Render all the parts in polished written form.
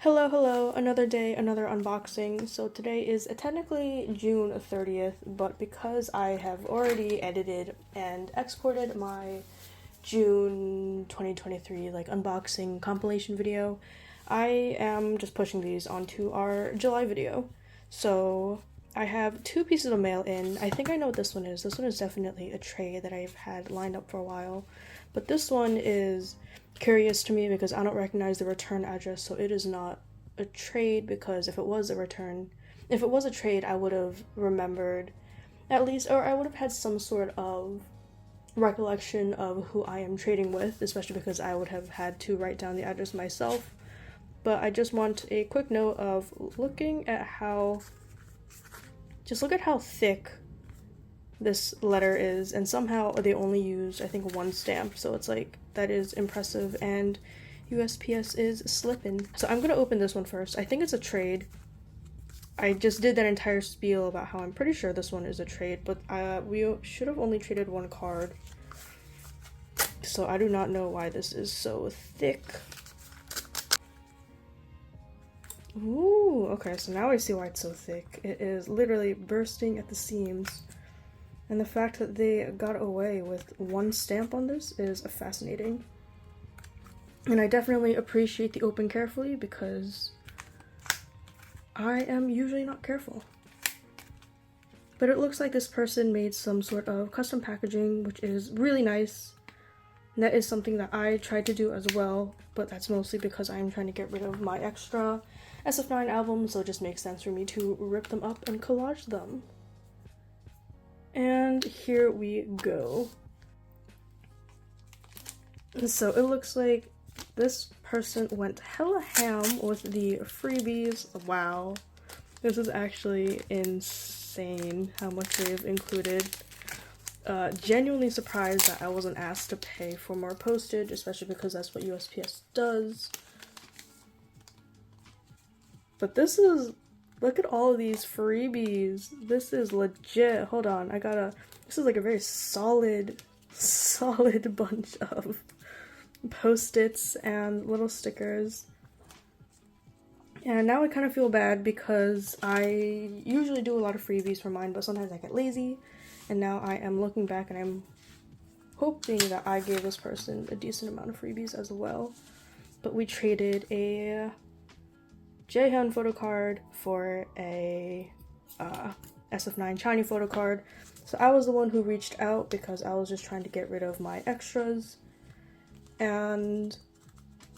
Hello, another day, another unboxing. So today is technically June 30th, but because I have already edited and exported my June 2023 unboxing compilation video, I am just pushing these onto our July video. So I have two pieces of mail in. I think I know what this one is. This one is definitely a tray that I've had lined up for a while, but this one is curious to me because I don't recognize the return address, so it is not a trade, because if it was a trade, I would have remembered at least, or I would have had some sort of recollection of who I am trading with, especially because I would have had to write down the address myself. But I just want a quick note of look at how thick this letter is, and somehow they only used, I think, one stamp, so it's like, that is impressive, and USPS is slippin'. So I'm gonna open this one first. I think it's a trade. I just did that entire spiel about how I'm pretty sure this one is a trade, but we should have only traded one card, so I do not know why this is so thick. Ooh, okay, so now I see why it's so thick. It is literally bursting at the seams. And the fact that they got away with one stamp on this is fascinating. And I definitely appreciate the open carefully because I am usually not careful. But it looks like this person made some sort of custom packaging, which is really nice. And that is something that I tried to do as well, but that's mostly because I'm trying to get rid of my extra SF9 albums, so it just makes sense for me to rip them up and collage them. And here we go. So it looks like this person went hella ham with the freebies. Wow. This is actually insane how much they've included. Genuinely surprised that I wasn't asked to pay for more postage, especially because that's what USPS does. But this is, look at all of these freebies. This is legit. Hold on, this is like a very solid bunch of post-its and little stickers. And now I kind of feel bad because I usually do a lot of freebies for mine, but sometimes I get lazy. And now I am looking back and I'm hoping that I gave this person a decent amount of freebies as well. But we traded a Jaehyun photo card for a SF9 Chani photo card. So I was the one who reached out because I was just trying to get rid of my extras. And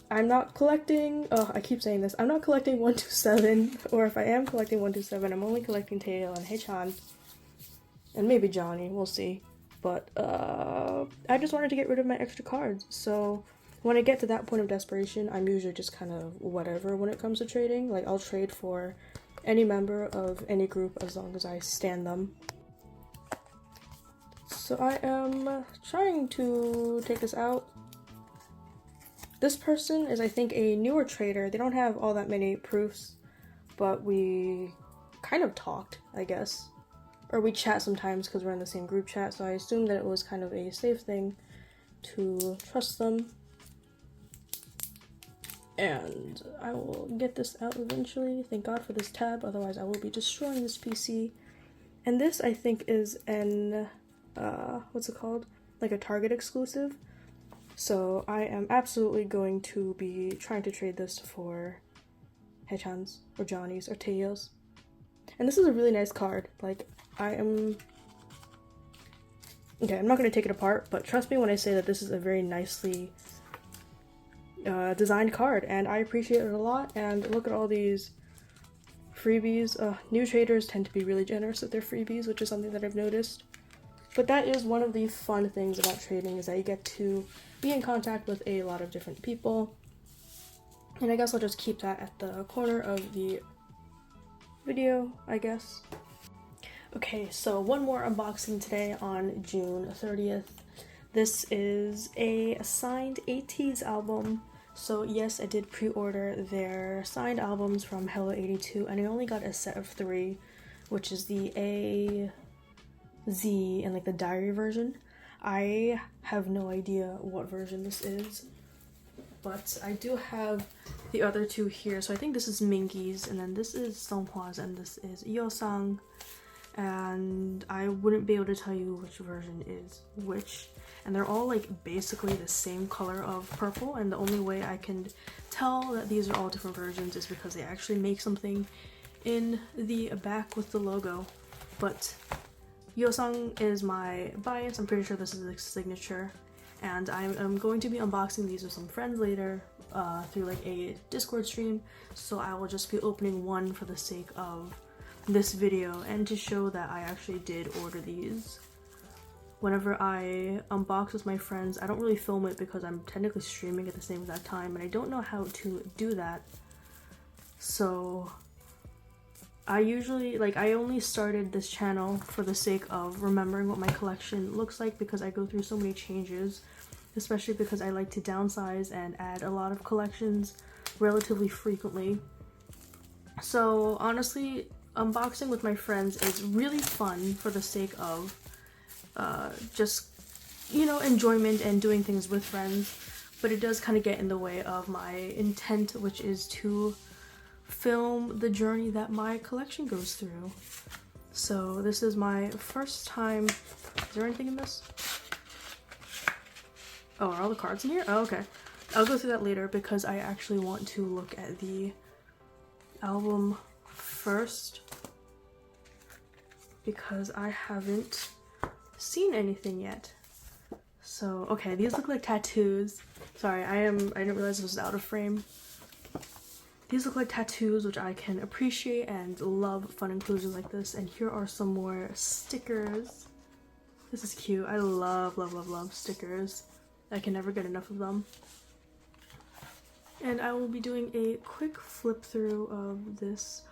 I'm not collecting, I keep saying this, I'm not collecting 127, or if I am collecting 127, I'm only collecting Taeil and Haechan, and maybe Johnny, we'll see. But I just wanted to get rid of my extra cards, so when I get to that point of desperation, I'm usually just kind of whatever when it comes to trading. Like, I'll trade for any member of any group as long as I stan them. So I am trying to take this out. This person is, I think, a newer trader. They don't have all that many proofs, but we kind of talked, I guess. Or we chat sometimes because we're in the same group chat, so I assumed that it was kind of a safe thing to trust them. And I will get this out eventually. Thank God for this tab, otherwise I will be destroying this PC. And this, I think, is an, what's it called? Like a Target exclusive. So I am absolutely going to be trying to trade this for Haechan's or Johnny's or Taeil's. And this is a really nice card. Like, I'm not going to take it apart, but trust me when I say that this is a very nicely designed card, and I appreciate it a lot. And look at all these freebies. New traders tend to be really generous with their freebies, which is something that I've noticed. But that is one of the fun things about trading, is that you get to be in contact with a lot of different people. And I guess I'll just keep that at the corner of the video, I guess. Okay, so one more unboxing today on June 30th. This is a signed ateez album. So yes, I did pre-order their signed albums from Hello 82, and I only got a set of 3, which is the A, Z, and like the diary version. I have no idea what version this is. but I do have the other two here. So I think this is Mingi's, and then this is Songhwa's, and this is Yeosang. And I wouldn't be able to tell you which version is which. And they're all like basically the same color of purple, and the only way I can tell that these are all different versions is because they actually make something in the back with the logo. But Yeosang is my bias. I'm pretty sure this is the signature, and I'm going to be unboxing these with some friends later through like a Discord stream, so I will just be opening one for the sake of this video and to show that I actually did order these. Whenever I unbox with my friends, I don't really film it because I'm technically streaming at the same exact time, and I don't know how to do that. So I usually, like, I only started this channel for the sake of remembering what my collection looks like, because I go through so many changes, especially because I like to downsize and add a lot of collections relatively frequently. So honestly, unboxing with my friends is really fun for the sake of just, you know, enjoyment and doing things with friends, but it does kind of get in the way of my intent, which is to film the journey that my collection goes through. So this is my first time. Is there anything in this? Oh, are all the cards in here? Oh, okay. I'll go through that later because I actually want to look at the album first, because I haven't seen anything yet. So, okay, these look like tattoos. Sorry, I didn't realize this was out of frame. These look like tattoos, which I can appreciate and love fun inclusions like this. And here are some more stickers. This is cute. I love, love, love, love stickers. I can never get enough of them. And I will be doing a quick flip through of this.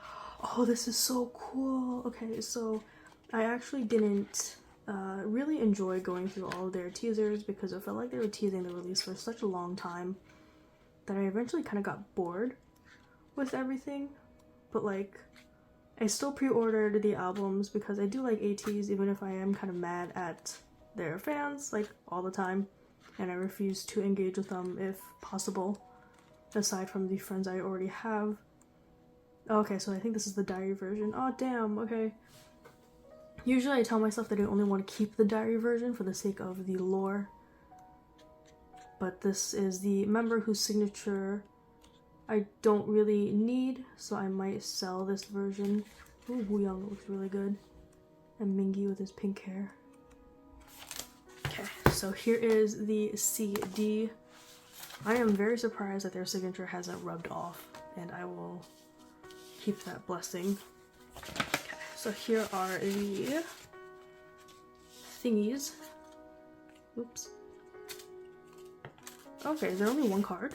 Oh, this is so cool. Okay, so I actually didn't really enjoy going through all of their teasers because it felt like they were teasing the release for such a long time that I eventually kind of got bored with everything. But like, I still pre-ordered the albums because I do like ateez, even if I am kind of mad at their fans like all the time, and I refuse to engage with them if possible, aside from the friends I already have. Okay, so I think this is the diary version. Oh damn, okay. Usually I tell myself that I only want to keep the diary version for the sake of the lore, but this is the member whose signature I don't really need, so I might sell this version. Ooh, Wooyoung looks really good. And Mingi with his pink hair. Okay, so here is the CD. I am very surprised that their signature hasn't rubbed off, and I will keep that blessing. Okay, so here are the thingies. Oops. Okay, is there only one card?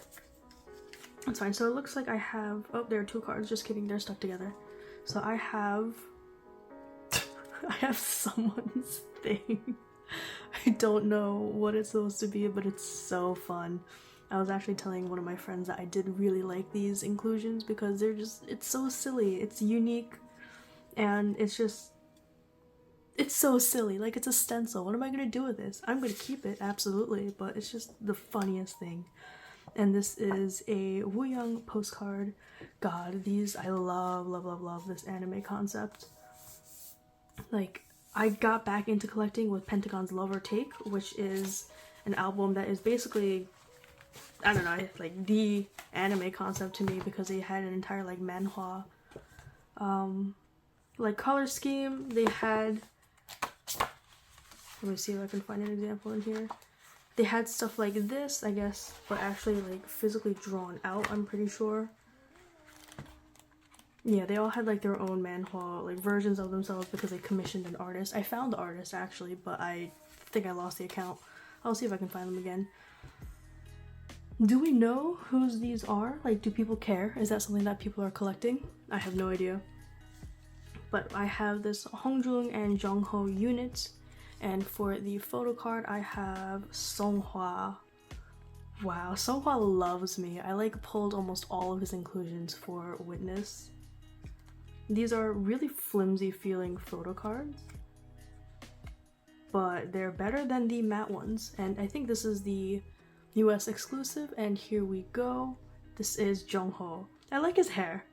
That's fine. So it looks like I have, oh, there are two cards. Just kidding, they're stuck together. So I have someone's thing. I don't know what it's supposed to be, but it's so fun. I was actually telling one of my friends that I did really like these inclusions because they're just, it's so silly, it's unique, and it's so silly. Like, it's a stencil. What am I gonna do with this? I'm gonna keep it, absolutely, but it's just the funniest thing. And this is a Wooyoung postcard. God, these, I love, love, love, love this anime concept. Like, I got back into collecting with Pentagon's Love or Take, which is an album that is basically, I don't know, like the anime concept to me, because they had an entire like manhwa like color scheme. They had, let me see if I can find an example in here. They had stuff like this, I guess, but actually like physically drawn out, I'm pretty sure. Yeah, they all had like their own manhwa, like versions of themselves, because they commissioned an artist. I found the artist actually, but I think I lost the account. I'll see if I can find them again. Do we know whose these are? Like, do people care? Is that something that people are collecting? I have no idea. But I have this Hongjung and Jongho unit, and for the photo card I have Songhwa. Wow, Songhwa loves me. I like pulled almost all of his inclusions for Witness. These are really flimsy feeling photo cards, but they're better than the matte ones, and I think this is the US exclusive, and here we go. This is Jungho. I like his hair.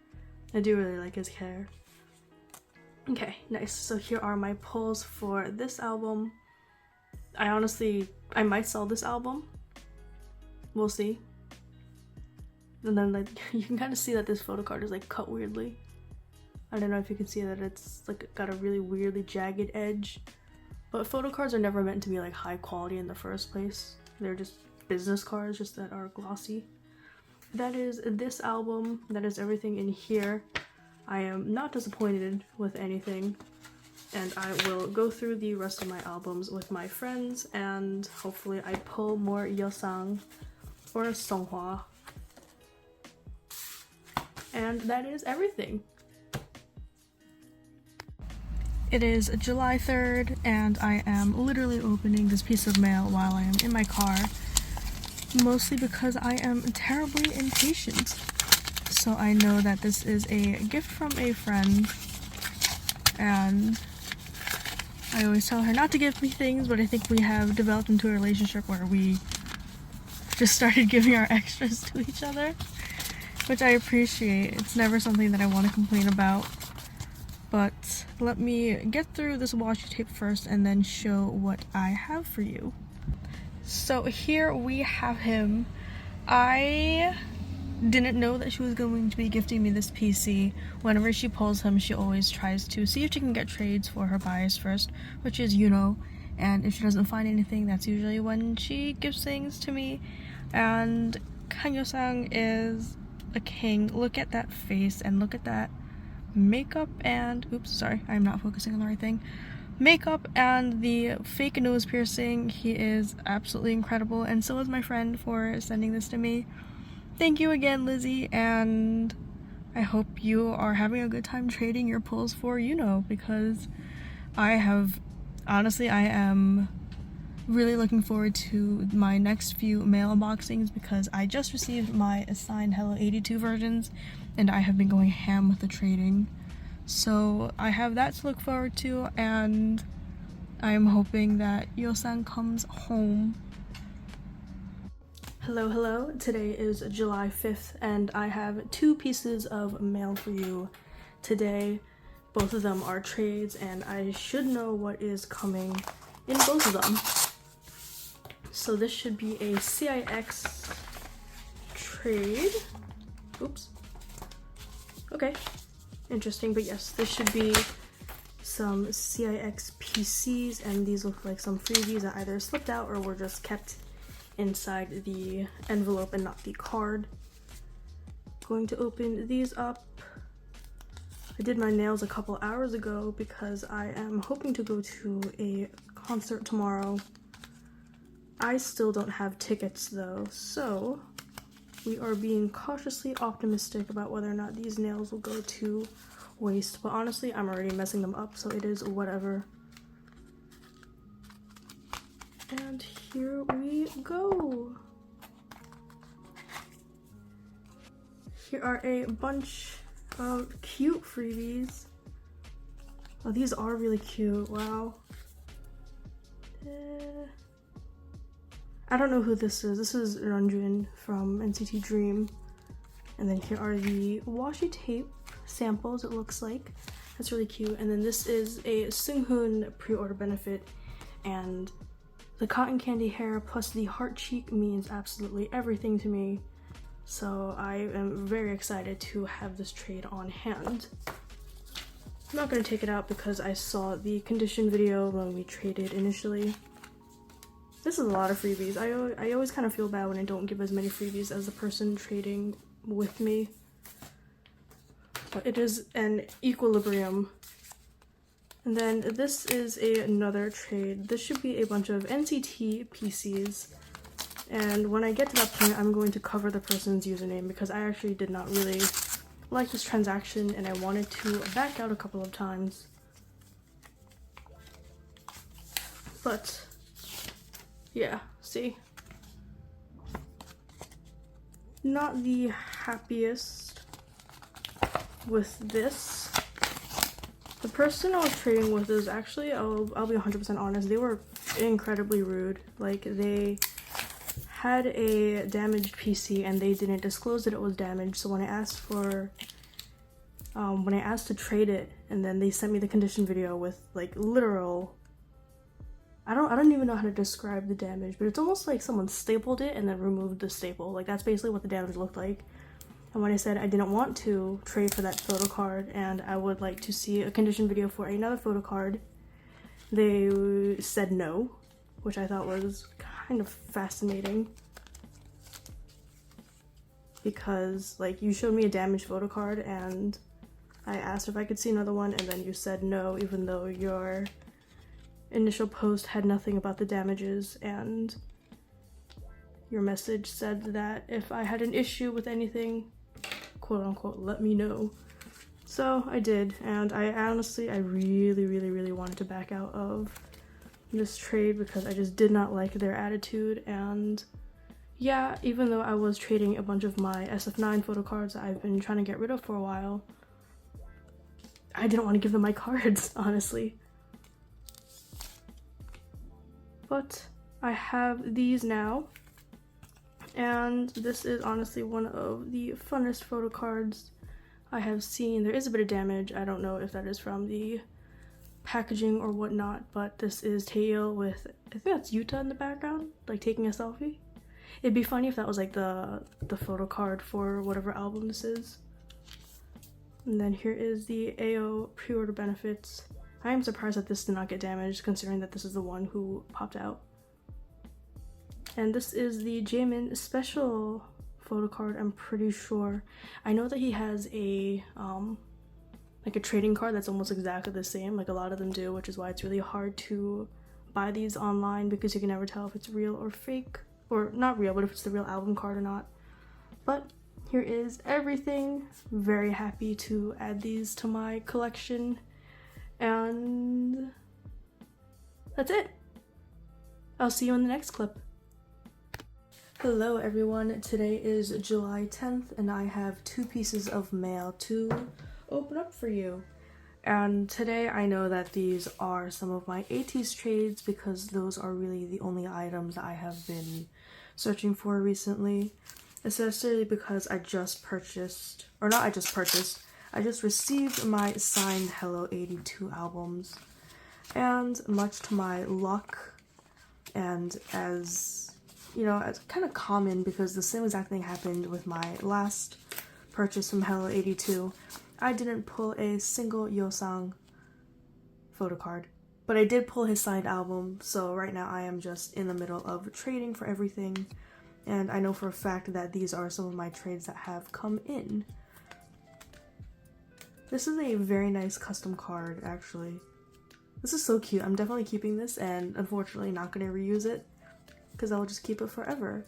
I do really like his hair. Okay, nice. So here are my pulls for this album. I might sell this album. We'll see. And then like you can kind of see that this photo card is like cut weirdly. I don't know if you can see that it's like got a really weirdly jagged edge. But photo cards are never meant to be like high quality in the first place. They're just business cards, just that are glossy. That is this album. That is everything in here. I am not disappointed with anything. And I will go through the rest of my albums with my friends, and hopefully I pull more Yeosang or Songhwa. And that is everything. It is July 3rd, and I am literally opening this piece of mail while I am in my car, mostly because I am terribly impatient. So I know that this is a gift from a friend, and I always tell her not to give me things, but I think we have developed into a relationship where we just started giving our extras to each other, which I appreciate. It's never something that I want to complain about. But let me get through this washi tape first and then show what I have for you. So here we have him. I didn't know that she was going to be gifting me this PC. Whenever she pulls him, she always tries to see if she can get trades for her bias first, which is Yuno. And if she doesn't find anything, that's usually when she gives things to me. And Kang Yeosang is a king. Look at that face and look at that makeup and oops, sorry, I'm not focusing on the right thing. Makeup and the fake nose piercing. He is absolutely incredible, and so is my friend for sending this to me. Thank you again, Lizzie, and I hope you are having a good time trading your pulls for Yuno, because I am really looking forward to my next few mail unboxings, because I just received my assigned Hello 82 versions and I have been going ham with the trading. So I have that to look forward to, and I am hoping that Yeosang comes home. Hello, today is July 5th and I have 2 pieces of mail for you today. Both of them are trades, and I should know what is coming in both of them. So this should be a CIX trade. Oops. Okay. Interesting, but yes, this should be some CIX PCs, and these look like some freebies that either slipped out or were just kept inside the envelope and not the card. Going to open these up. I did my nails a couple hours ago because I am hoping to go to a concert tomorrow. I still don't have tickets though, so we are being cautiously optimistic about whether or not these nails will go to waste. But honestly, I'm already messing them up, so it is whatever. And here we go. Here are a bunch of cute freebies. Oh, these are really cute. Wow. I don't know who this is. This is Ranjun from NCT Dream. And then here are the washi tape samples, it looks like. That's really cute. And then this is a Seunghoon pre-order benefit, and the cotton candy hair plus the heart cheek means absolutely everything to me. So I am very excited to have this trade on hand. I'm not going to take it out because I saw the condition video when we traded initially. This is a lot of freebies. I always kind of feel bad when I don't give as many freebies as the person trading with me. But it is an equilibrium. And then this is another trade. This should be a bunch of NCT PCs. And when I get to that point, I'm going to cover the person's username, because I actually did not really like this transaction and I wanted to back out a couple of times. But yeah, see? Not the happiest with this. The person I was trading with is actually, I'll be 100% honest, they were incredibly rude. Like, they had a damaged PC and they didn't disclose that it was damaged, so when I asked to trade it, and then they sent me the condition video with like literal, I don't even know how to describe the damage, but it's almost like someone stapled it and then removed the staple. Like that's basically what the damage looked like. And when I said I didn't want to trade for that photo card and I would like to see a condition video for another photo card, they said no, which I thought was kind of fascinating. Because like you showed me a damaged photo card and I asked if I could see another one and then you said no, even though your initial post had nothing about the damages and your message said that if I had an issue with anything, quote unquote, let me know. So I did, and I really wanted to back out of this trade because I just did not like their attitude. And yeah, even though I was trading a bunch of my sf9 photo cards that I've been trying to get rid of for a while, I didn't want to give them my cards, honestly. But I have these now, and this is honestly one of the funnest photo cards I have seen. There is a bit of damage. I don't know if that is from the packaging or whatnot, but this is Taeil with, I think that's Yuta in the background, like taking a selfie. It'd be funny if that was like the photo card for whatever album this is. And then here is the AO pre-order benefits. I am surprised that this did not get damaged, considering that this is the one who popped out. And this is the Jaemin special photo card, I'm pretty sure. I know that he has a like a trading card that's almost exactly the same, like a lot of them do, which is why it's really hard to buy these online because you can never tell if it's real or fake, or not real, but if it's the real album card or not. But here is everything. Very happy to add these to my collection. And that's it. I'll see you in the next clip. Hello everyone, today is July 10th and I have 2 pieces of mail to open up for you. And today I know that these are some of my ateez trades because those are really the only items I have been searching for recently. Especially because I just purchased, or not I just purchased, I just received my signed Hello 82 albums. And much to my luck, and as, you know, it's kind of common because the same exact thing happened with my last purchase from Hello 82. I didn't pull a single Yeosang photo card, but I did pull his signed album, so right now I am just in the middle of trading for everything. And I know for a fact that these are some of my trades that have come in. This is a very nice custom card, actually. This is so cute. I'm definitely keeping this and unfortunately not going to reuse it because I'll just keep it forever.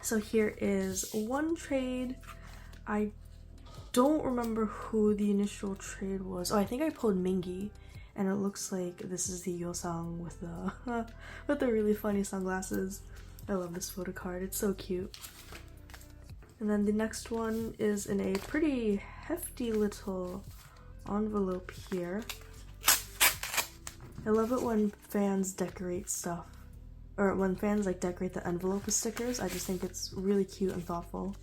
So here is one trade. I don't remember who the initial trade was. Oh, I think I pulled Mingi, and it looks like this is the Yeosang with the with the really funny sunglasses. I love this photo card. It's so cute. And then the next one is in a pretty hefty little envelope here. I love it when fans decorate stuff, or when fans like decorate the envelope with stickers. I just think it's really cute and thoughtful.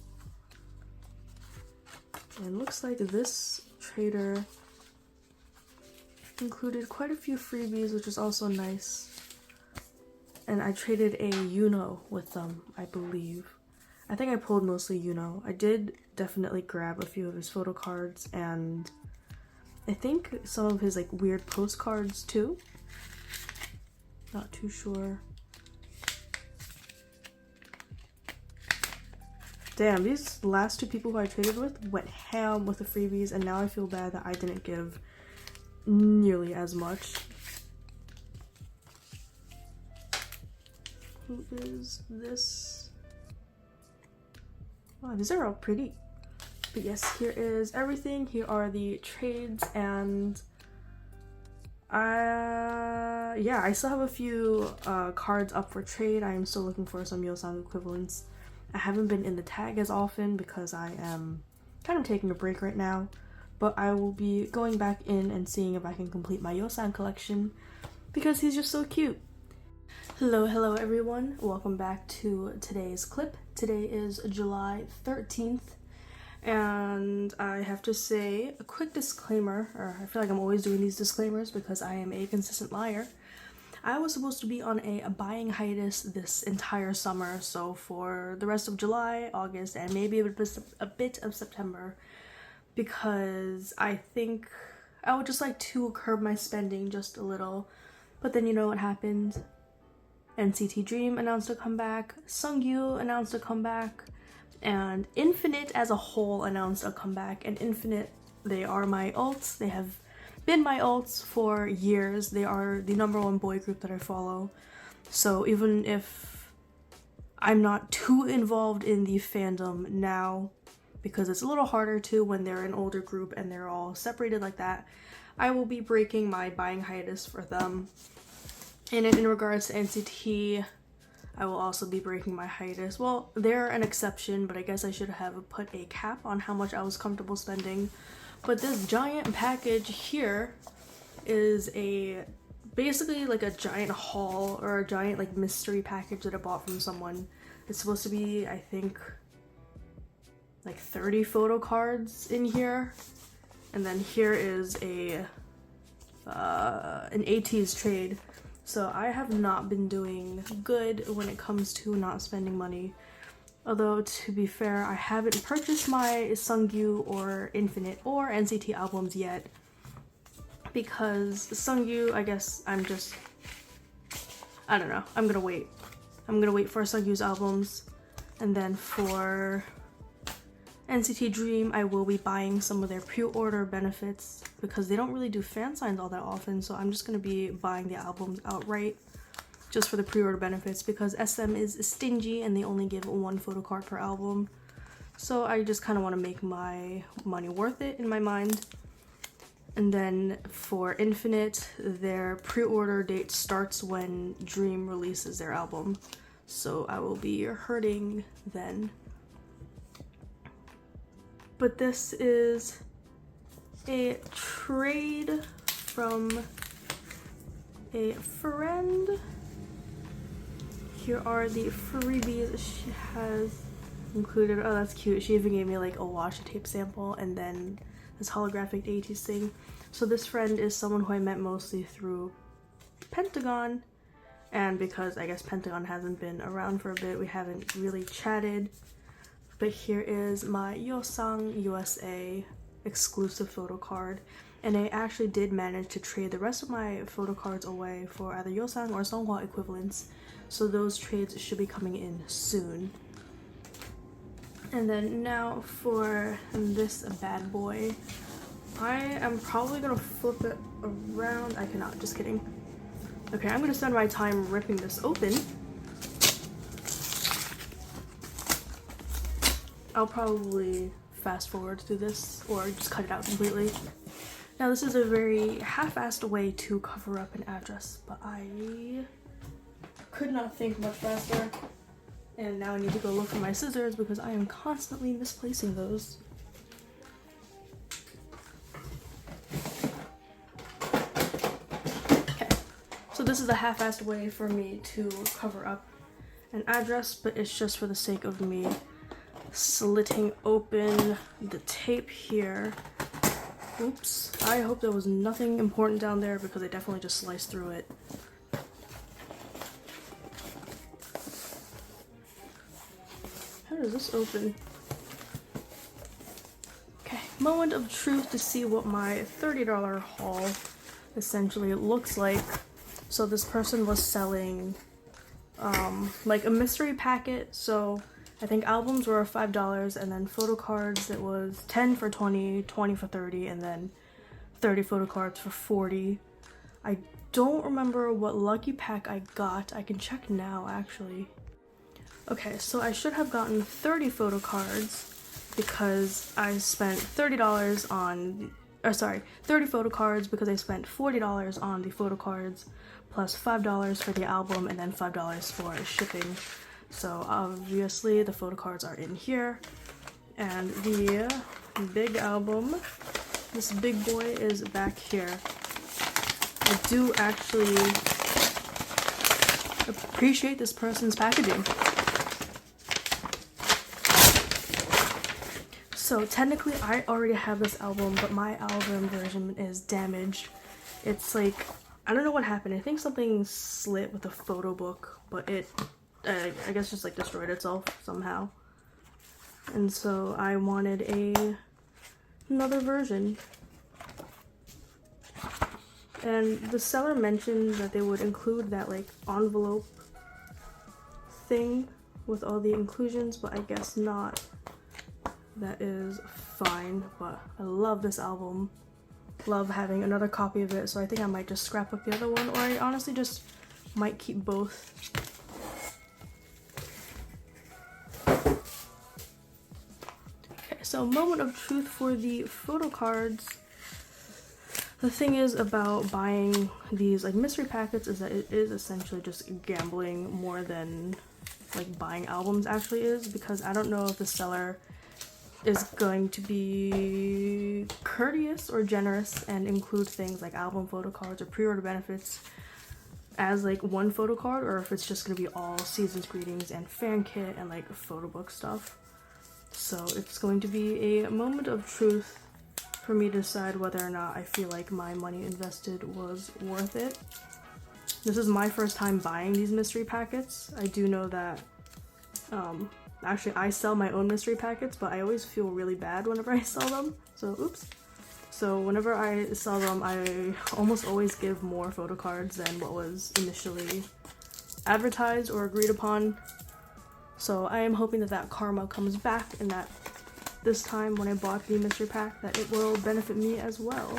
And looks like this trader included quite a few freebies, which is also nice. And I traded a Yuno with them, I believe. I think I pulled mostly Yuno. I did definitely grab a few of his photo cards and I think some of his like weird postcards too. Not too sure. Damn, these last 2 people who I traded with went ham with the freebies, and now I feel bad that I didn't give nearly as much. Who is this? Wow, these are all pretty. But yes, here is everything. Here are the trades, and yeah, I still have a few cards up for trade. I am still looking for some Yeosang equivalents. I haven't been in the tag as often because I am kind of taking a break right now, but I will be going back in and seeing if I can complete my Yeosang collection because he's just so cute. Hello everyone. Welcome back to today's clip. Today is July 13th, and I have to say a quick disclaimer, or I feel like I'm always doing these disclaimers because I am a consistent liar. I was supposed to be on a buying hiatus this entire summer, so for the rest of July, August, and maybe a bit of September, because I think I would just like to curb my spending just a little. But then you know what happened? NCT Dream announced a comeback, Sungyu announced a comeback, and Infinite as a whole announced a comeback. And Infinite, they are my ults. They have been my ults for years. They are the #1 boy group that I follow. So even if I'm not too involved in the fandom now, because it's a little harder to when they're an older group and they're all separated like that, I will be breaking my buying hiatus for them. And in regards to NCT, I will also be breaking my hiatus. Well, they're an exception, but I guess I should have put a cap on how much I was comfortable spending. But this giant package here is basically like a giant haul, or a giant like mystery package that I bought from someone. It's supposed to be, I think, like 30 photo cards in here. And then here is an ateez trade. So I have not been doing good when it comes to not spending money. Although, to be fair, I haven't purchased my Sungyu or Infinite or NCT albums yet. Because Sungyu, I guess I don't know. I'm gonna wait. I'm gonna wait for Sungyu's albums. And then for NCT Dream, I will be buying some of their pre-order benefits because they don't really do fan signs all that often, so I'm just going to be buying the albums outright just for the pre-order benefits because SM is stingy and they only give 1 photo card per album. So I just kind of want to make my money worth it in my mind. And then for Infinite, their pre-order date starts when Dream releases their album, so I will be hurting then. But this is a trade from a friend. Here are the freebies she has included. Oh, that's cute. She even gave me like a washi tape sample and then this holographic ateez thing. So this friend is someone who I met mostly through Pentagon. And because I guess Pentagon hasn't been around for a bit, we haven't really chatted. But here is my Yeosang USA exclusive photo card. And I actually did manage to trade the rest of my photo cards away for either Yeosang or Songhwa equivalents. So those trades should be coming in soon. And then now for this bad boy. I am probably gonna flip it around. I cannot, just kidding. Okay, I'm gonna spend my time ripping this open. I'll probably fast forward through this or just cut it out completely. Now this is a very half-assed way to cover up an address, but I could not think much faster. And now I need to go look for my scissors because I am constantly misplacing those. Okay, so this is a half-assed way for me to cover up an address, but it's just for the sake of me slitting open the tape here. Oops, I hope there was nothing important down there because I definitely just sliced through it. How does this open? Okay, moment of truth to see what my $30 haul essentially looks like. So this person was selling like a mystery packet, so I think albums were $5 and then photo cards, it was 10 for 20, 20 for 30, and then 30 photo cards for 40. I don't remember what lucky pack I got. I can check now actually. Okay, so I should have gotten 30 photo cards because I spent $30 on, 30 photo cards because I spent $40 on the photo cards plus $5 for the album and then $5 for shipping. So obviously the photo cards are in here, and the big album, this big boy, is back here. I do actually appreciate this person's packaging. So technically I already have this album, but my album version is damaged. It's like, I don't know what happened. I think something slit with the photo book, but it, I guess just like destroyed itself somehow. And so I wanted another version. And the seller mentioned that they would include that like envelope thing with all the inclusions, but I guess not. That is fine, but I love this album. Love having another copy of it, so I think I might just scrap up the other one, or I honestly just might keep both. Okay, so moment of truth for the photo cards. The thing is about buying these like mystery packets is that it is essentially just gambling more than like buying albums actually is, because I don't know if the seller is going to be courteous or generous and include things like album photo cards or pre-order benefits as like one photo card, or if it's just going to be all season's greetings and fan kit and like photo book stuff. So it's going to be a moment of truth for me to decide whether or not I feel like my money invested was worth it. This is my first time buying these mystery packets. I do know that actually, I sell my own mystery packets, but I always feel really bad whenever I sell them. So, oops. So whenever I sell them, I almost always give more photo cards than what was initially advertised or agreed upon. So I am hoping that that karma comes back, and that this time when I bought the mystery pack, that it will benefit me as well.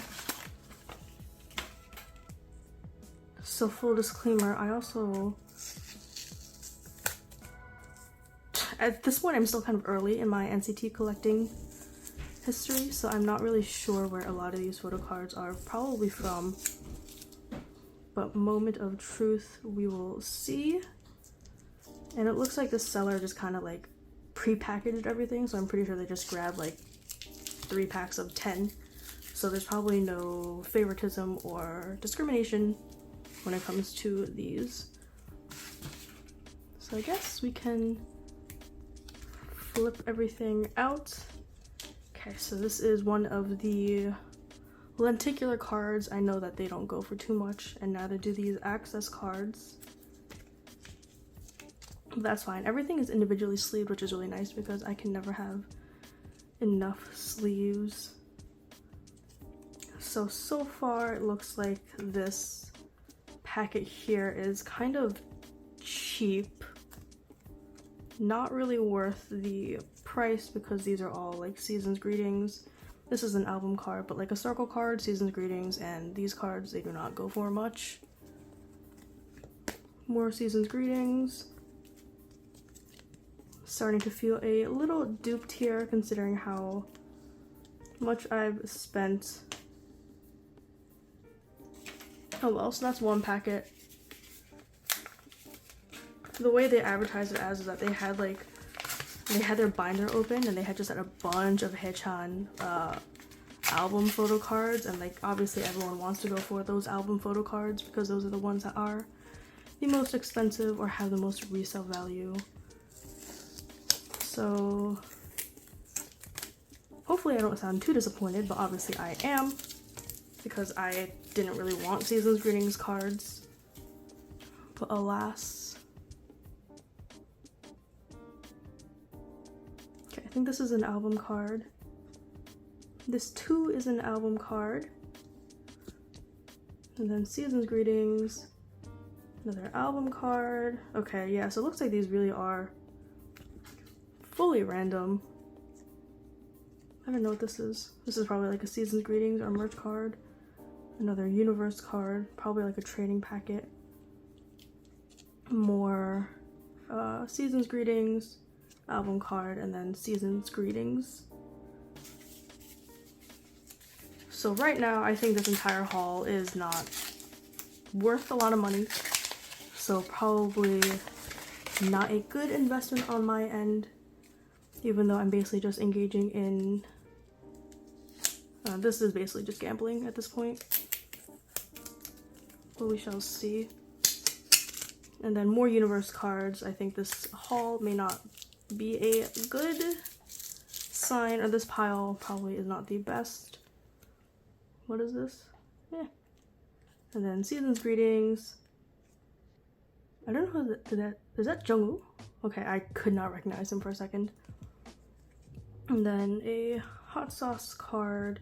So full disclaimer, I also... At this point, I'm still kind of early in my NCT collecting history, so I'm not really sure where a lot of these photo cards are probably from. But moment of truth, we will see. And it looks like the seller just kind of like pre-packaged everything, so I'm pretty sure they just grabbed like 3 packs of 10. So there's probably no favoritism or discrimination when it comes to these. So I guess we can flip everything out. Okay, so this is one of the lenticular cards. I know that they don't go for too much, and neither do these access cards. But that's fine. Everything is individually sleeved, which is really nice because I can never have enough sleeves. So far it looks like this packet here is kind of cheap. Not really worth the price because these are all like season's greetings. This is an album card, but like a circle card, season's greetings, and these cards, they do not go for much. More season's greetings. Starting to feel a little duped here considering how much I've spent. Oh well, so that's one packet. The way they advertised it as is that they had their binder open and they had just had a bunch of Haechan album photo cards, and like obviously everyone wants to go for those album photo cards because those are the ones that are the most expensive or have the most resale value. So hopefully I don't sound too disappointed, but obviously I am, because I didn't really want season's greetings cards, but alas. Okay, I think this is an album card. This too is an album card. And then season's greetings, another album card. Okay, yeah, so it looks like these really are fully random. I don't know what this is. This is probably like a season's greetings or merch card. Another universe card, probably like a trading packet. More season's greetings, album card, and then season's greetings. So right now I think this entire haul is not worth a lot of money, so probably not a good investment on my end, even though I'm basically just engaging in this is basically just gambling at this point, but we shall see. And then more universe cards. I think this haul may not be a good sign, or this pile probably is not the best. What is this? Yeah. And then season's greetings. I don't know who is that Jungwoo? Okay, I could not recognize him for a second. And then a hot sauce card.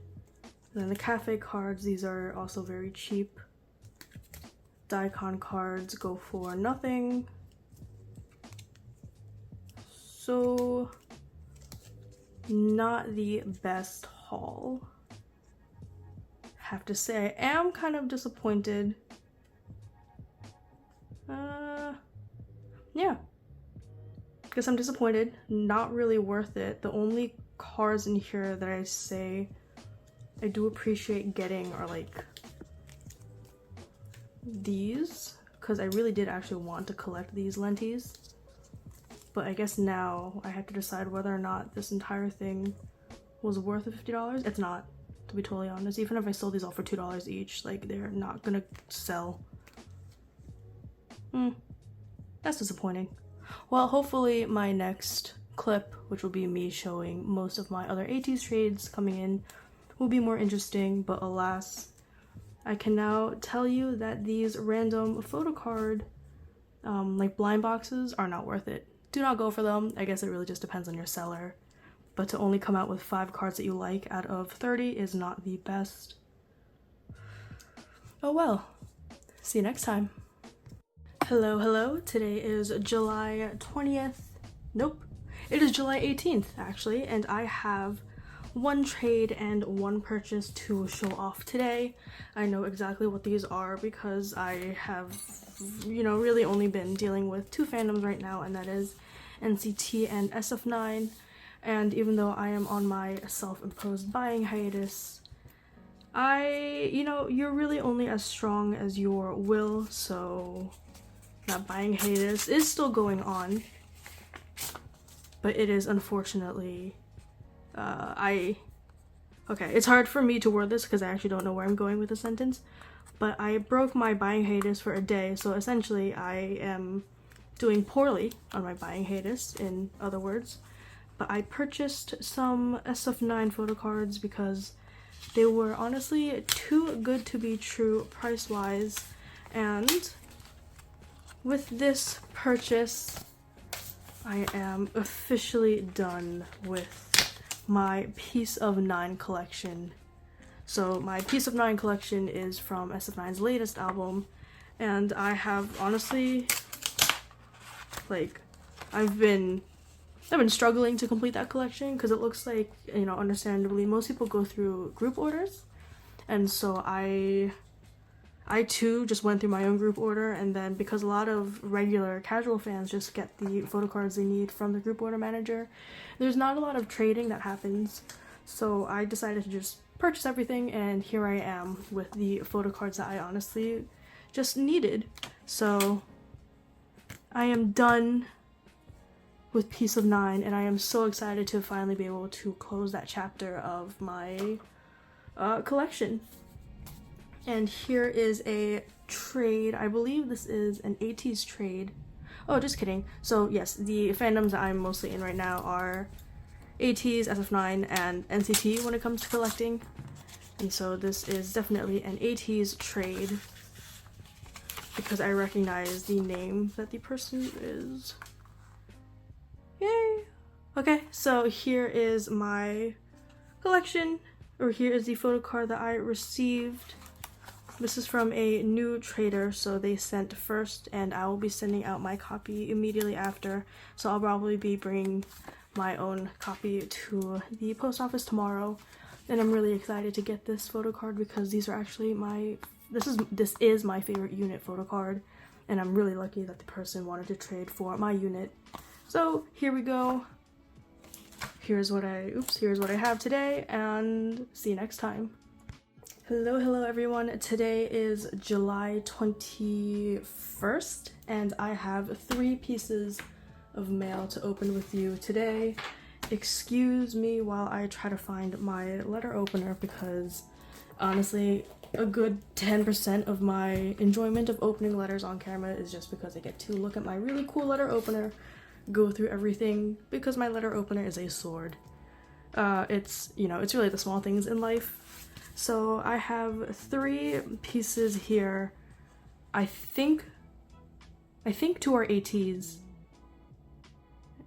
And then the cafe cards, these are also very cheap. Daikon cards go for nothing. So, not the best haul. Have to say, I am kind of disappointed. Yeah. Guess I'm disappointed. Not really worth it. The only cards in here that I say I do appreciate getting are like these, because I really did actually want to collect these lenties. But I guess now I have to decide whether or not this entire thing was worth the $50. It's not, to be totally honest. Even if I sold these all for $2 each, like, they're not gonna sell. That's disappointing. Well, hopefully my next clip, which will be me showing most of my other ateez trades coming in, will be more interesting, but alas, I can now tell you that these random photo card like blind boxes are not worth it. Do not go for them. I guess it really just depends on your seller, but to only come out with 5 cards that you like out of 30 is not the best. Oh well, see you next time. Hello, today is July 20th. Nope, it is July 18th actually, and I have one trade and one purchase to show off today. I know exactly what these are because I have, you know, really only been dealing with 2 fandoms right now, and that is NCT and sf9. And even though I am on my self-imposed buying hiatus, you know, you're really only as strong as your will, so that buying hiatus is still going on, but it is unfortunately, okay, it's hard for me to word this because I actually don't know where I'm going with the sentence, but I broke my buying hiatus for a day, so essentially I am doing poorly on my buying hiatus, in other words. But I purchased some sf9 photo cards because they were honestly too good to be true price-wise, and with this purchase, I am officially done with my Piece of 9 collection. So my Piece of 9 collection is from sf9's latest album, and I have honestly, like, I've been struggling to complete that collection because it looks like, you know, understandably, most people go through group orders, and so I too just went through my own group order, and then because a lot of regular casual fans just get the photo cards they need from the group order manager, there's not a lot of trading that happens, so I decided to just purchase everything, and here I am with the photo cards that I honestly just needed. So I am done with Piece of 9, and I am so excited to finally be able to close that chapter of my collection. And here is a trade. I believe this is an ateez trade. Oh, just kidding. So yes, the fandoms that I'm mostly in right now are ateez, sf9, and NCT when it comes to collecting. And so this is definitely an ateez trade because I recognize the name that the person is. Yay! Okay, so here is my collection, or here is the photo card that I received. This is from a new trader, so they sent first, and I will be sending out my copy immediately after. So I'll probably be bringing my own copy to the post office tomorrow, and I'm really excited to get this photo card because these are actually this is my favorite unit photo card, and I'm really lucky that the person wanted to trade for my unit. So here we go. Here's what I have today, and see you next time. Hello everyone. Today is July 21st, and I have 3 pieces of mail to open with you today. Excuse me while I try to find my letter opener because Honestly, a good 10% of my enjoyment of opening letters on camera is just because I get to look at my really cool letter opener, go through everything, because my letter opener is a sword. It's, you know, it's really the small things in life. So I have 3 pieces here. I think 2 are ateez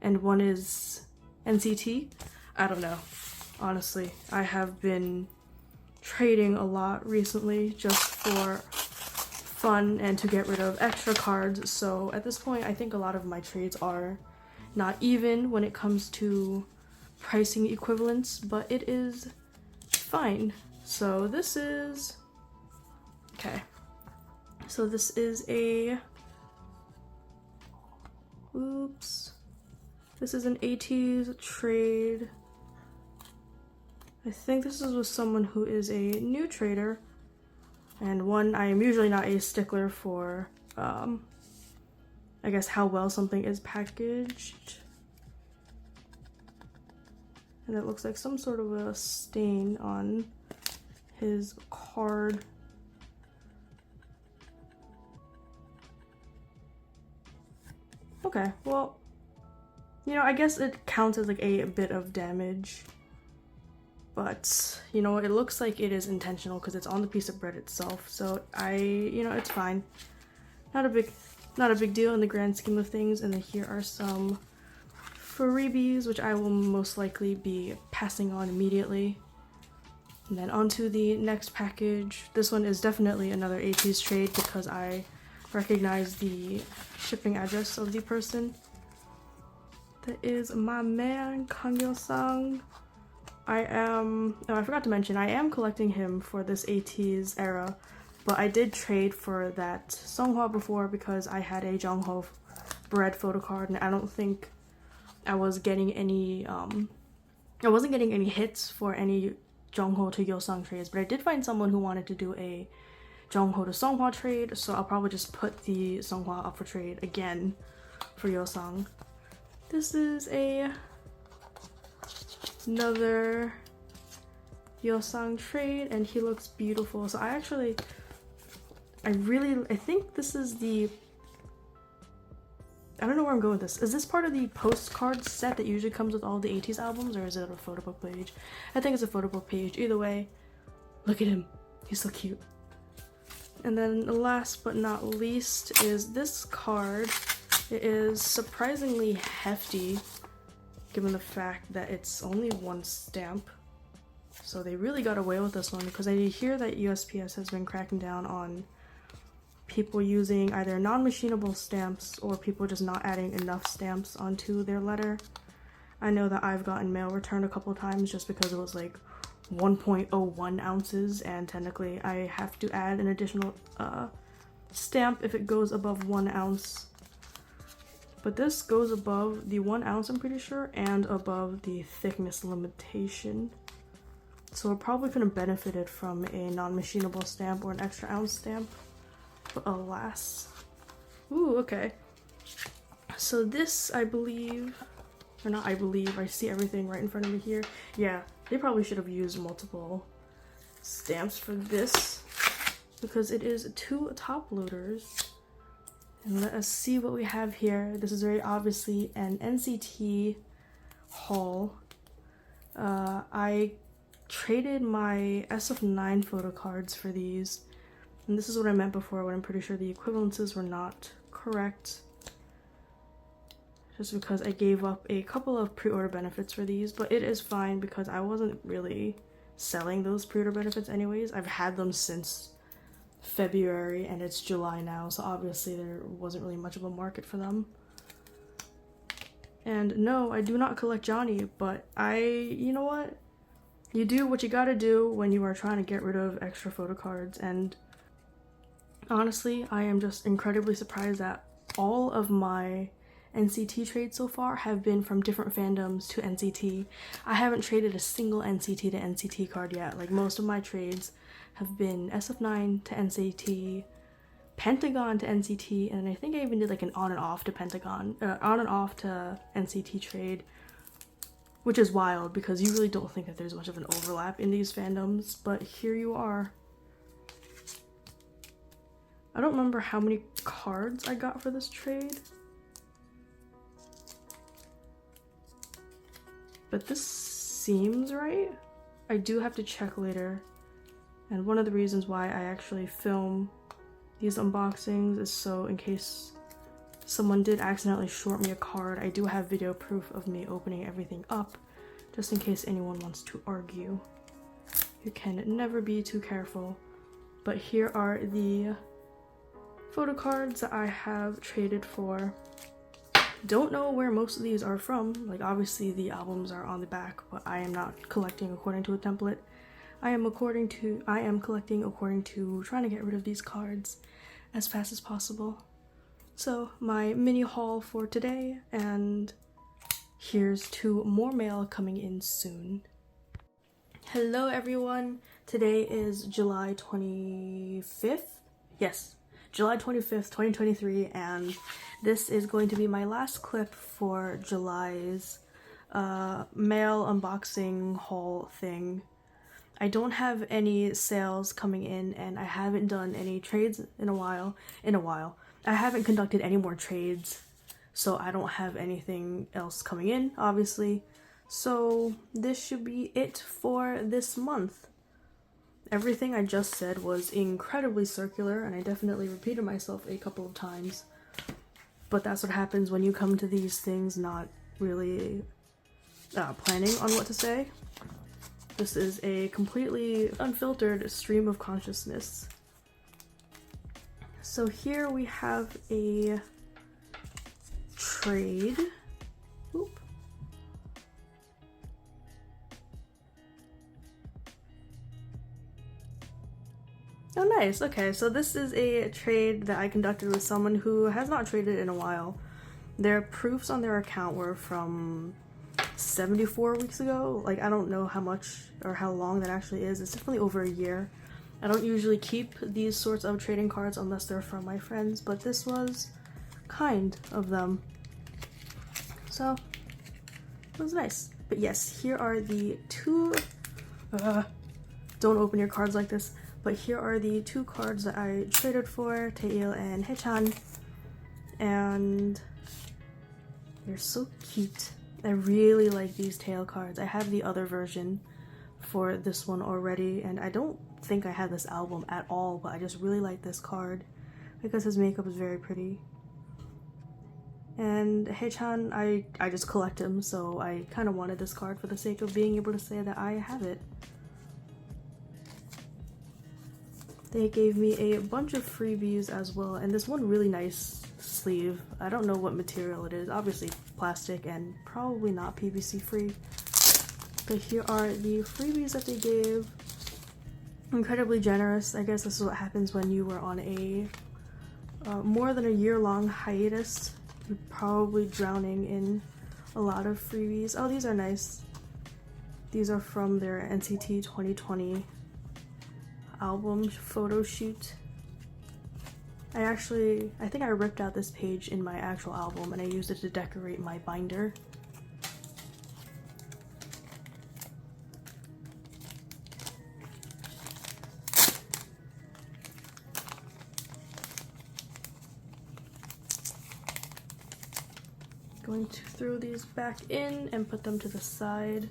and 1 is NCT. I don't know. Honestly, I have been trading a lot recently just for fun and to get rid of extra cards. So at this point, I think a lot of my trades are not even when it comes to pricing equivalents, but it is fine. So this is okay. So this is a this is an ateez trade. I think this is with someone who is a new trader, and one, I am usually not a stickler for I guess how well something is packaged. And it looks like some sort of a stain on his card. Okay, well, you know, I guess it counts as like a bit of damage. But, you know, it looks like it is intentional because it's on the piece of bread itself. So you know, it's fine. Not a big deal in the grand scheme of things. And then here are some freebies, which I will most likely be passing on immediately. And then onto the next package. This one is definitely another ateez trade because I recognize the shipping address of the person. That is my man, Kangyo-sang. I forgot to mention, I am collecting him for this ateez era, but I did trade for that Songhwa before because I had a Jongho bread photo card, and I don't think I was getting any, I wasn't getting any hits for any Jongho to Yeosang trades, but I did find someone who wanted to do a Jongho to Songhwa trade, so I'll probably just put the Songhwa up for trade again for Yeosang. This is another Yeosang trade, and he looks beautiful. So I think this is the, I don't know where I'm going with this. Is this part of the postcard set that usually comes with all the ateez albums, or is it a photo book page? I think it's a photo book page. Either way, look at him. He's so cute. And then last but not least is this card. It is surprisingly hefty, given the fact that it's only 1 stamp. So they really got away with this one, because I hear that USPS has been cracking down on people using either non-machinable stamps or people just not adding enough stamps onto their letter. I know that I've gotten mail returned a couple times just because it was like 1.01 ounces, and technically I have to add an additional stamp if it goes above 1 ounce. But this goes above the 1 ounce, I'm pretty sure, and above the thickness limitation. So it probably could have benefited from a non-machinable stamp or an extra ounce stamp. But alas. Ooh, okay. So this, I believe, or not I believe, I see everything right in front of me here. Yeah, they probably should have used multiple stamps for this, because it is 2 top loaders. And let us see what we have here. This is very obviously an NCT haul. I traded my sf9 photo cards for these. And this is what I meant before, when I'm pretty sure the equivalences were not correct. Just because I gave up a couple of pre-order benefits for these, but it is fine because I wasn't really selling those pre-order benefits anyways. I've had them since February and it's July now, so obviously there wasn't really much of a market for them. And no, I do not collect Johnny, but you know what? You do what you gotta do when you are trying to get rid of extra photo cards, and honestly, I am just incredibly surprised that all of my NCT trades so far have been from different fandoms to NCT. I haven't traded a single NCT to NCT card yet. Like, most of my trades have been sf9 to NCT, Pentagon to NCT, and I think I even did like an on and off to Pentagon, on and off to NCT trade which is wild because you really don't think that there's much of an overlap in these fandoms, but here you are. I don't remember how many cards I got for this trade, but this seems right. I do have to check later, and one of the reasons why I actually film these unboxings is so in case someone did accidentally short me a card, I do have video proof of me opening everything up, just in case anyone wants to argue. You can never be too careful. But here are the photo cards that I have traded for. Don't know where most of these are from. Like, obviously the albums are on the back, but I am not collecting according to a template. I am collecting according to trying to get rid of these cards as fast as possible. So my mini haul for today, and here's 2 more mail coming in soon. Hello everyone, today is July 25th. Yes, July 25th, 2023, and this is going to be my last clip for July's mail unboxing haul thing. I don't have any sales coming in, and I haven't done any trades in a while. I haven't conducted any more trades, so I don't have anything else coming in, obviously. So this should be it for this month. Everything I just said was incredibly circular, and I definitely repeated myself a couple of times. But that's what happens when you come to these things not really planning on what to say. This is a completely unfiltered stream of consciousness. So here we have a trade. Oop. Oh nice, okay, so this is a trade that I conducted with someone who has not traded in a while. Their proofs on their account were from 74 weeks ago. Like, I don't know how much or how long that actually is. It's definitely over a year. I don't usually keep these sorts of trading cards unless they're from my friends, but this was kind of them. So, it was nice. But yes, here are the 2... don't open your cards like this. But here are the 2 cards that I traded for, Taeil and Haechan. And they're so cute. I really like these Taeil cards. I have the other version for this one already, and I don't think I have this album at all, but I just really like this card because his makeup is very pretty. And Haechan, I just collect him, so I kind of wanted this card for the sake of being able to say that I have it. They gave me a bunch of freebies as well, and this one really nice sleeve. I don't know what material it is, obviously plastic and probably not PVC free. But here are the freebies that they gave. Incredibly generous. I guess this is what happens when you were on a more than a year-long hiatus. You're probably drowning in a lot of freebies. Oh, these are nice. These are from their NCT 2020 album photo shoot. I think I ripped out this page in my actual album and I used it to decorate my binder. Going to throw these back in and put them to the side.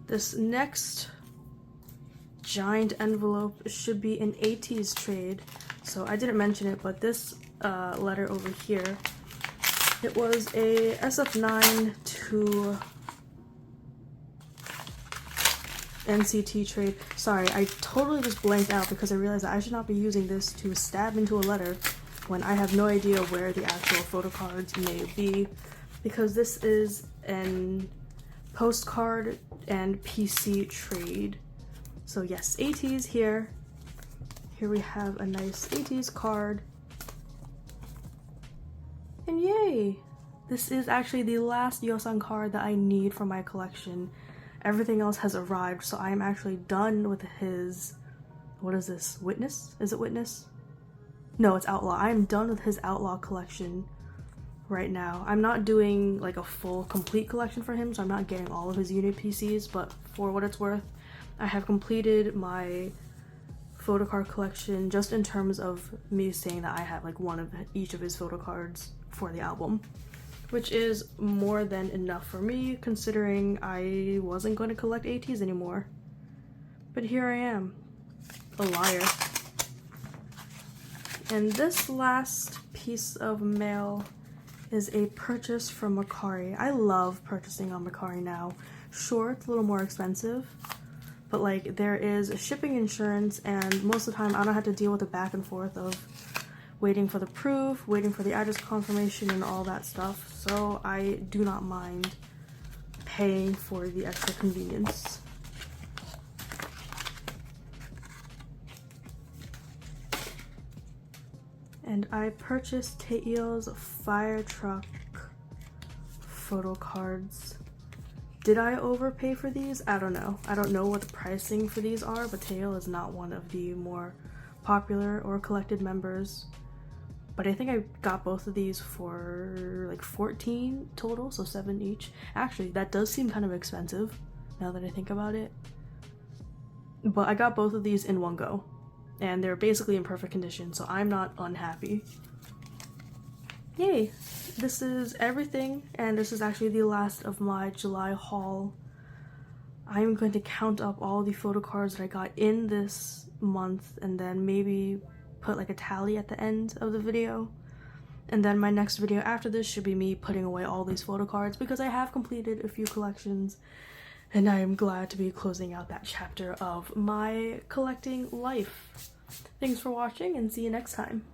This next giant envelope should be an ateez trade. So I didn't mention it, but this letter over here, it was a sf9 to NCT trade. Sorry, I totally just blanked out because I realized that I should not be using this to stab into a letter when I have no idea where the actual photo cards may be, because this is an postcard and PC trade. So yes, ateez here. Here we have a nice ateez card. And yay! This is actually the last Yeosan card that I need for my collection. Everything else has arrived, so I am actually done with his... What is this? Witness? Is it Witness? No, it's Outlaw. I am done with his Outlaw collection right now. I'm not doing like a full complete collection for him, so I'm not getting all of his unit PCs, but for what it's worth, I have completed my photo card collection just in terms of me saying that I have like one of each of his photo cards for the album, which is more than enough for me considering I wasn't going to collect ateez anymore. But here I am, a liar. And this last piece of mail is a purchase from Mercari. I love purchasing on Mercari now. Sure, it's a little more expensive, but like there is shipping insurance, and most of the time I don't have to deal with the back and forth of waiting for the proof, waiting for the address confirmation and all that stuff. So I do not mind paying for the extra convenience. And I purchased Taeil's fire truck photo cards. Did I overpay for these? I don't know. I don't know what the pricing for these are, but Taeil is not one of the more popular or collected members. But I think I got both of these for like 14 total, so 7 each. Actually, that does seem kind of expensive now that I think about it. But I got both of these in one go, and they're basically in perfect condition, so I'm not unhappy. Yay! This is everything, and this is actually the last of my July haul. I'm going to count up all the photo cards that I got in this month, and then maybe put like a tally at the end of the video. And then my next video after this should be me putting away all these photo cards because I have completed a few collections, and I am glad to be closing out that chapter of my collecting life. Thanks for watching, and see you next time.